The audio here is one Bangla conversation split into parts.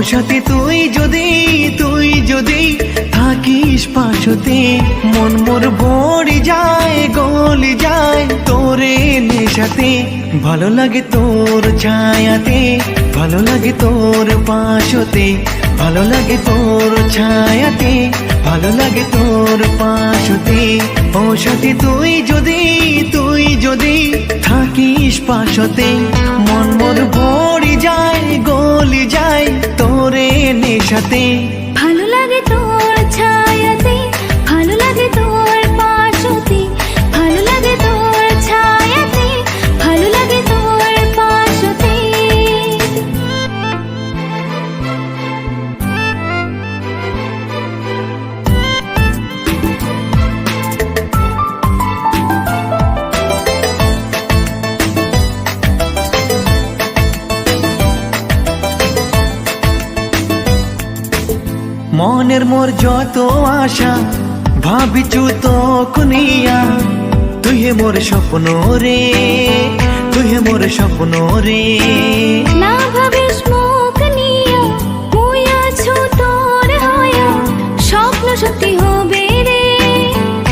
সাথী তুই যদি থাকিস পাশতে, মন মোর ভরে যায় গলি যায় তোরে নেশাতে। ভালো লাগে তোর ছায়াতে, ভালো লাগে তোর পাশতে, ভালো লাগে তোর ছায়াতে, ভালো লাগে তোর পাশতে। ও সাথী তুই যদি থাকিস পাশতে, মন মোর ভরে যায় গলি যায় তোরে নেশাতে। ভালো লাগে তোর ছায়াতে, ভালো লাগে তোর পাশতে, ভালো লাগে তোর ছায়াতে, ভালো লাগে তোর পাশতে। মনের মোর যত আশা ভাবিছু তো কুনিয়া, তুই হে মোর স্বপ্ন রে, তুই হে মোর স্বপ্ন রে। না ভাবিস মুখ নিয়া, মুই আছো তোর হয়া, স্বপ্ন সত্যি হবে রে,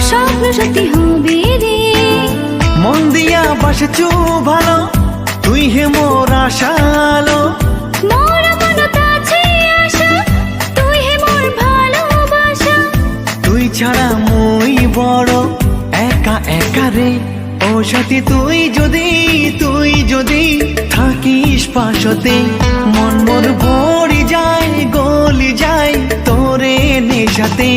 স্বপ্ন সত্যি হবে রে। মন দিয়া বাসছু ভালো, তুই হে মোর আশালো। মোর মনত আছে আশা, তুই হে মোর ভালোবাসা। তুই ছাড়া মুই বড় একা একা রে। ও সাথী তুই যদি থাকিস পাশতে, মন মোর ভরে যায় গলি যায় তোরে নেশাতে।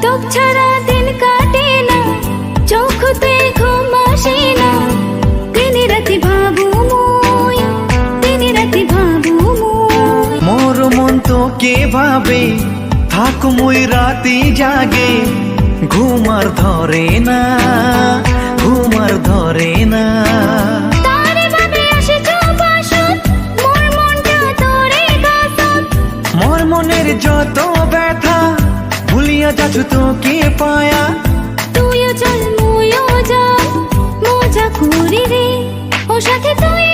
তোক ছাড়া দিন কাটে না, চোখতে ঘুম আসে না, দিন রাতি ভাবু মুই, দিন রাতি ভাবু মুই। মোর মন তো কে ভাবে, থাক মুই রাতি জাগে, ঘুমার ধরে না, ঘুমার ধরে না। তারে ভাবে আসিছ বাসত, মোর মনটা তোরে গাছত। মোর মনের যত ব্যথা ভুলিয়া যাচ্ছ তোকে পায়া। তুইও চল মুইও যাই, মজা করি রে। ও সাথে তুই